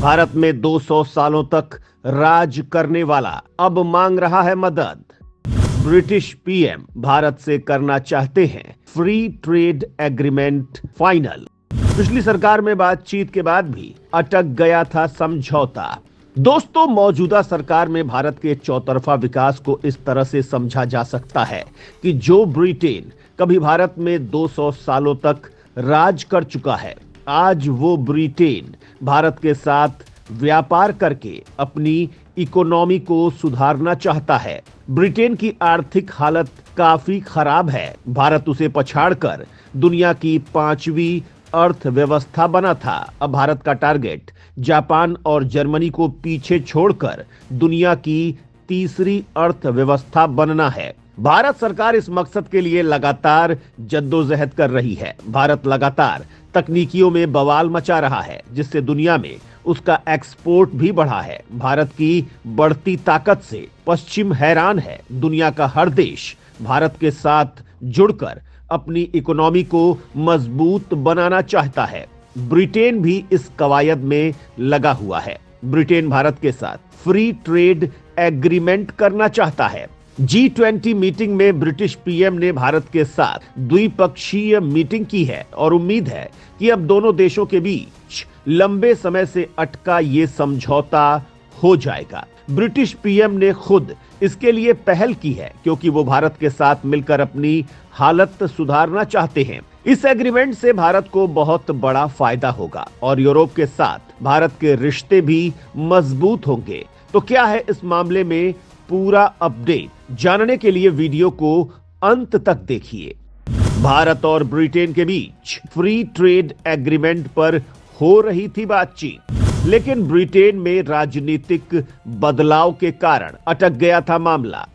भारत में 200 सालों तक राज करने वाला अब मांग रहा है मदद। ब्रिटिश पीएम भारत से करना चाहते हैं फ्री ट्रेड एग्रीमेंट फाइनल। पिछली सरकार में बातचीत के बाद भी अटक गया था समझौता। दोस्तों, मौजूदा सरकार में भारत के चौतरफा विकास को इस तरह से समझा जा सकता है कि जो ब्रिटेन कभी भारत में 200 सालों तक राज कर चुका है, आज वो ब्रिटेन भारत के साथ व्यापार करके अपनी इकोनॉमी को सुधारना चाहता है। ब्रिटेन की आर्थिक हालत काफी खराब है। भारत उसे पछाड़कर दुनिया की 5वीं अर्थव्यवस्था बना था। अब भारत का टारगेट जापान और जर्मनी को पीछे छोड़कर दुनिया की तीसरी अर्थव्यवस्था बनना है। भारत सरकार इस मकसद के लिए लगातार जद्दोजहद कर रही है। भारत लगातार तकनीकियों में बवाल मचा रहा है, जिससे दुनिया में उसका एक्सपोर्ट भी बढ़ा है। भारत की बढ़ती ताकत से पश्चिम हैरान है। दुनिया का हर देश भारत के साथ जुड़कर अपनी इकोनॉमी को मजबूत बनाना चाहता है। ब्रिटेन भी इस कवायद में लगा हुआ है। ब्रिटेन भारत के साथ फ्री ट्रेड एग्रीमेंट करना चाहता है। G20 मीटिंग में ब्रिटिश पीएम ने भारत के साथ द्विपक्षीय मीटिंग की है और उम्मीद है कि अब दोनों देशों के बीच लंबे समय से अटका ये समझौता हो जाएगा। ब्रिटिश पीएम ने खुद इसके लिए पहल की है, क्योंकि वो भारत के साथ मिलकर अपनी हालत सुधारना चाहते हैं। इस एग्रीमेंट से भारत को बहुत बड़ा फायदा होगा और यूरोप के साथ भारत के रिश्ते भी मजबूत होंगे। तो क्या है इस मामले में पूरा अपडेट? जानने के लिए वीडियो को अंत तक देखिए। भारत और ब्रिटेन के बीच फ्री ट्रेड एग्रीमेंट पर हो रही थी बातचीत, लेकिन ब्रिटेन में राजनीतिक बदलाव के कारण अटक गया था मामला।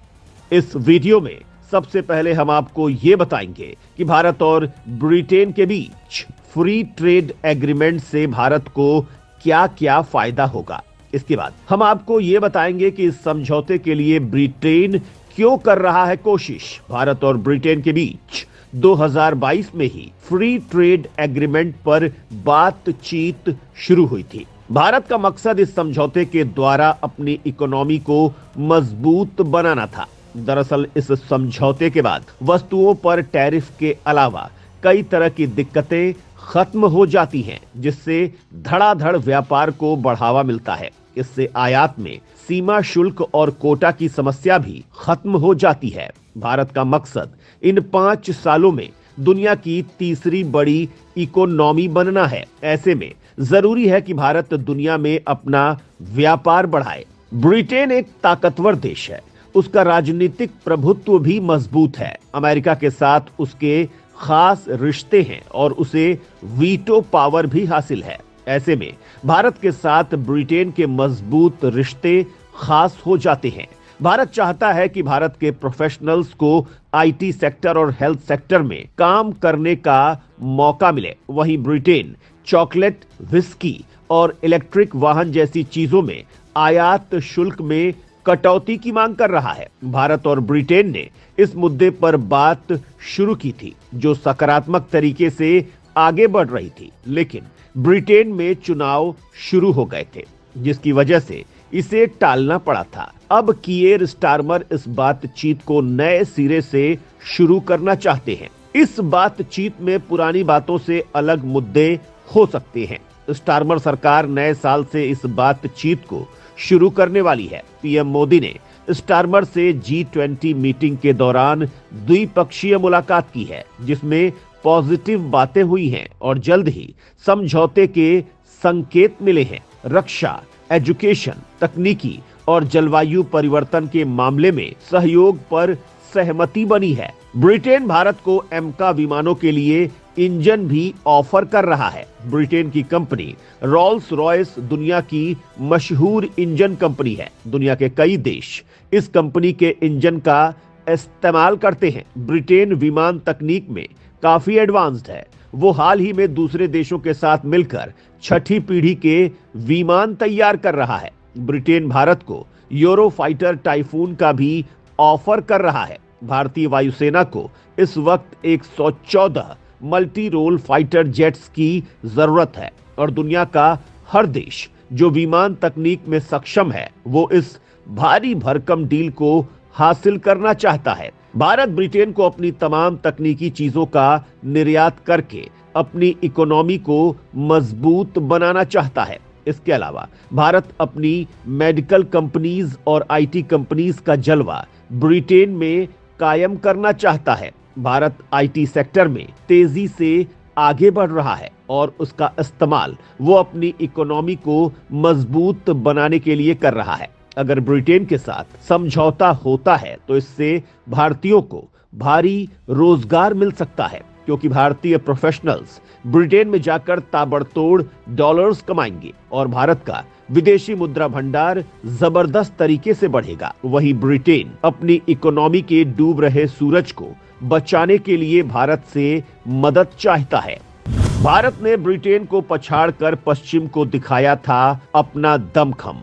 इस वीडियो में सबसे पहले हम आपको ये बताएंगे कि भारत और ब्रिटेन के बीच फ्री ट्रेड एग्रीमेंट से भारत को क्या क्या फायदा होगा। इसके बाद हम आपको ये बताएंगे कि इस समझौते के लिए ब्रिटेन क्यों कर रहा है कोशिश। भारत और ब्रिटेन के बीच 2022 में ही फ्री ट्रेड एग्रीमेंट पर बातचीत शुरू हुई थी। भारत का मकसद इस समझौते के द्वारा अपनी इकोनॉमी को मजबूत बनाना था। दरअसल इस समझौते के बाद वस्तुओं पर टैरिफ के अलावा कई तरह की दिक्कतें खत्म हो जाती हैं, जिससे धड़ाधड़ व्यापार को बढ़ावा मिलता है। इससे आयात में सीमा शुल्क और कोटा की समस्या भी खत्म हो जाती है। भारत का मकसद इन 5 सालों में दुनिया की तीसरी बड़ी इकोनॉमी बनना है। ऐसे में जरूरी है कि भारत दुनिया में अपना व्यापार बढ़ाए। ब्रिटेन एक ताकतवर देश है। उसका राजनीतिक प्रभुत्व भी मजबूत है। अमेरिका के साथ उसके खास रिश्ते हैं और उसे वीटो पावर भी हासिल है। ऐसे में भारत के साथ ब्रिटेन के मजबूत रिश्ते खास हो जाते हैं। भारत चाहता है कि भारत के प्रोफेशनल्स को आईटी सेक्टर और हेल्थ सेक्टर में काम करने का मौका मिले। वहीं ब्रिटेन चॉकलेट, विस्की और इलेक्ट्रिक वाहन जैसी चीजों में आयात शुल्क में कटौती की मांग कर रहा है। भारत और ब्रिटेन ने इस मुद्दे पर बात शुरू की थी, जो सकारात्मक तरीके से आगे बढ़ रही थी, लेकिन ब्रिटेन में चुनाव शुरू हो गए थे, जिसकी वजह से इसे टालना पड़ा था। अब कीयर स्टारमर इस बातचीत को नए सिरे से शुरू करना चाहते हैं। इस बातचीत में पुरानी बातों से अलग मुद्दे हो सकते हैं। स्टारमर सरकार नए साल से इस बातचीत को शुरू करने वाली है। पीएम मोदी ने स्टारमर से G20 मीटिंग के दौरान द्विपक्षीय मुलाकात की है, जिसमें पॉजिटिव बातें हुई हैं और जल्द ही समझौते के संकेत मिले हैं। रक्षा, एजुकेशन, तकनीकी और जलवायु परिवर्तन के मामले में सहयोग पर सहमति बनी है। ब्रिटेन भारत को एमका विमानों के लिए इंजन भी ऑफर कर रहा है। ब्रिटेन की कंपनी रोल्स रॉयस दुनिया की मशहूर इंजन कंपनी है। दुनिया के कई देश इस कंपनी के इंजन का इस्तेमाल करते हैं। ब्रिटेन विमान तकनीक में काफी एडवांस्ड है। वो हाल ही में दूसरे देशों के साथ मिलकर 6ठी पीढ़ी के विमान तैयार कर रहा है। ब्रिटेन भारत को यूरोफाइटर टाइफून का भी ऑफर कर रहा है। भारतीय वायुसेना को इस वक्त 114 मल्टी रोल फाइटर जेट्स की जरूरत है और दुनिया का हर देश जो विमान तकनीक में सक्षम है वो इस भारी भरकम डील को हासिल करना चाहता है। भारत ब्रिटेन को अपनी तमाम तकनीकी चीजों का निर्यात करके अपनी इकोनॉमी को मजबूत बनाना चाहता है। इसके अलावा भारत अपनी मेडिकल कंपनीज और आईटी कंपनीज का जलवा ब्रिटेन में कायम करना चाहता है। भारत आईटी सेक्टर में तेजी से आगे बढ़ रहा है और उसका इस्तेमाल वो अपनी इकोनॉमी को मजबूत बनाने के लिए कर रहा है। अगर ब्रिटेन के साथ समझौता होता है तो इससे भारतीयों को भारी रोजगार मिल सकता है, क्योंकि भारतीय प्रोफेशनल्स ब्रिटेन में जाकर ताबड़तोड़ डॉलर्स कमाएंगे और भारत का विदेशी मुद्रा भंडार जबरदस्त तरीके से बढ़ेगा। वहीं ब्रिटेन अपनी इकोनॉमी के डूब रहे सूरज को बचाने के लिए भारत से मदद चाहता है। भारत ने ब्रिटेन को पछाड़कर पश्चिम को दिखाया था अपना दमखम।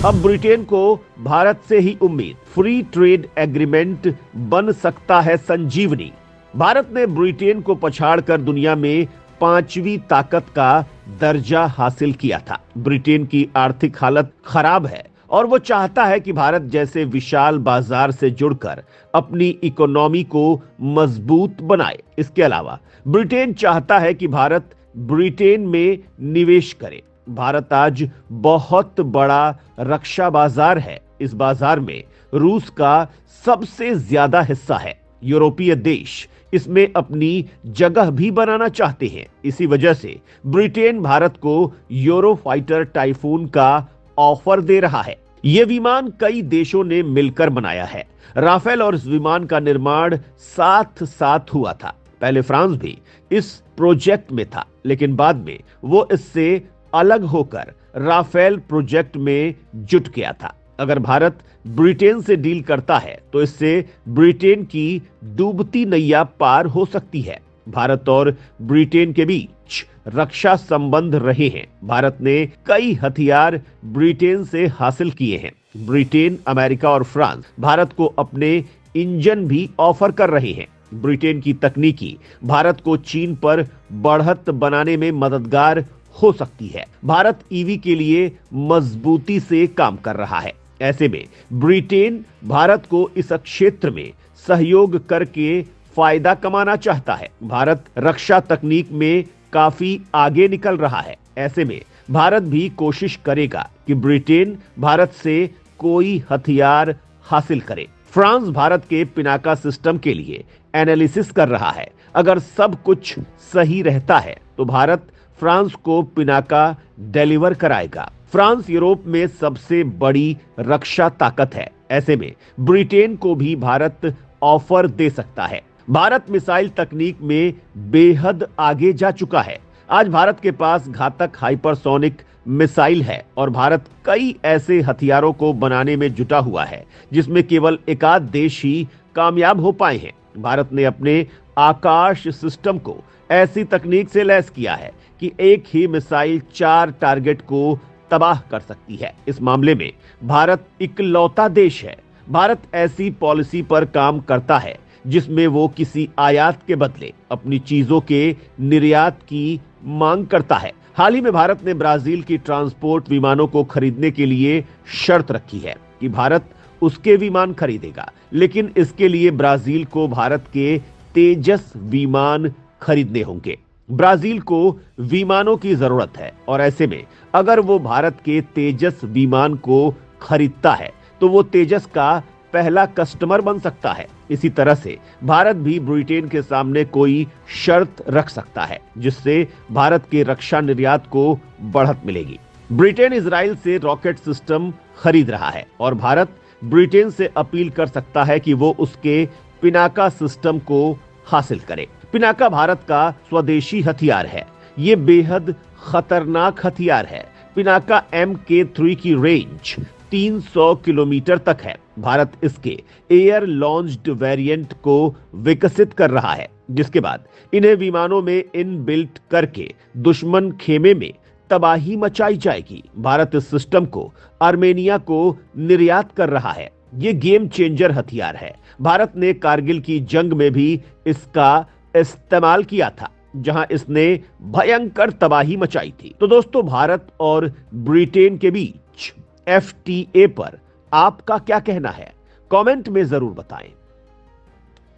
अब ब्रिटेन को भारत से ही उम्मीद। फ्री ट्रेड एग्रीमेंट बन सकता है संजीवनी। भारत ने ब्रिटेन को पछाड़कर दुनिया में 5वीं ताकत का दर्जा हासिल किया था। ब्रिटेन की आर्थिक हालत खराब है और वो चाहता है कि भारत जैसे विशाल बाजार से जुड़कर अपनी इकोनॉमी को मजबूत बनाए। इसके अलावा ब्रिटेन चाहता है कि भारत ब्रिटेन में निवेश करे। भारत आज बहुत बड़ा रक्षा बाजार है। इस बाजार में रूस का सबसे ज्यादा हिस्सा है। यूरोपीय देश इसमें अपनी जगह भी बनाना चाहते हैं। इसी वजह से ब्रिटेन भारत को यूरोफाइटर टाइफून का ऑफर दे रहा है। यह विमान कई देशों ने मिलकर बनाया है। राफेल और इस विमान का निर्माण साथ साथ हुआ था। पहले फ्रांस भी इस प्रोजेक्ट में था, लेकिन बाद में वो इससे अलग होकर राफेल प्रोजेक्ट में जुट गया था। अगर भारत ब्रिटेन से डील करता है तो इससे ब्रिटेन की डूबती नैया पार हो सकती है। भारत और ब्रिटेन के बीच रक्षा संबंध रहे हैं। भारत ने कई हथियार ब्रिटेन से हासिल किए हैं। ब्रिटेन, अमेरिका और फ्रांस भारत को अपने इंजन भी ऑफर कर रहे हैं। ब्रिटेन की तकनीकी भारत को चीन पर बढ़त बनाने में मददगार हो सकती है। भारत ईवी के लिए मजबूती से काम कर रहा है। ऐसे में ब्रिटेन भारत को इस क्षेत्र में सहयोग करके फायदा कमाना चाहता है। भारत रक्षा तकनीक में काफी आगे निकल रहा है। ऐसे में भारत भी कोशिश करेगा कि ब्रिटेन भारत से कोई हथियार हासिल करे। फ्रांस भारत के पिनाका सिस्टम के लिए एनालिसिस कर रहा है। अगर सब कुछ सही रहता है तो भारत फ्रांस को पिनाका डिलीवर कराएगा। फ्रांस यूरोप में सबसे बड़ी रक्षा ताकत है। ऐसे में ब्रिटेन को भी भारत ऑफर दे सकता है। भारत मिसाइल तकनीक में बेहद आगे जा चुका है। आज भारत के पास घातक हाइपरसोनिक मिसाइल है और भारत कई ऐसे हथियारों को बनाने में जुटा हुआ है जिसमें केवल एकाध देश ही कामयाब हो पाए हैं। भारत ने अपने आकाश सिस्टम को ऐसी तकनीक से लैस किया है कि एक ही मिसाइल 4 टारगेट को तबाह कर सकती है। इस मामले में भारत इकलौता देश है। भारत ऐसी पॉलिसी पर काम करता है जिसमें वो किसी आयात के बदले अपनी चीजों के निर्यात की मांग करता है। हाल ही में भारत ने ब्राजील की ट्रांसपोर्ट विमानों को खरीदने के लिए शर्त रखी है कि भारत उसके विमान खरीदेगा, लेकिन इसके लिए ब्राजील को भारत के तेजस विमान खरीदने होंगे। ब्राजील को विमानों की जरूरत है और ऐसे में अगर वो भारत के तेजस विमान को खरीदता है तो वो तेजस का पहला कस्टमर बन सकता है। इसी तरह से भारत भी ब्रिटेन के सामने कोई शर्त रख सकता है जिससे भारत के रक्षा निर्यात को बढ़त मिलेगी। ब्रिटेन इजराइल से रॉकेट सिस्टम खरीद रहा है और भारत ब्रिटेन से अपील कर सकता है कि वो उसके पिनाका सिस्टम को हासिल करे। पिनाका भारत का स्वदेशी हथियार है। ये बेहद खतरनाक हथियार है। पिनाका MK3 की रेंज 300 किलोमीटर तक है। भारत इसके एयर लॉन्च्ड वेरिएंट को विकसित कर रहा है, जिसके बाद इन्हें विमानों में इनबिल्ट करके दुश्मन खेमे में तबाही मचाई जाएगी। भारत इस सिस्टम को आर्मेनिया को निर्यात कर रहा है। ये गेम चेंजर हथियार है। भारत ने कारगिल की जंग में भी इसका इस्तेमाल किया था। जहां इसने भयंकर तबाही मचाई थी। तो दोस्तों, भारत और ब्रिटेन के बीच FTA पर आपका क्या कहना है? कमेंट में जरूर बताएं।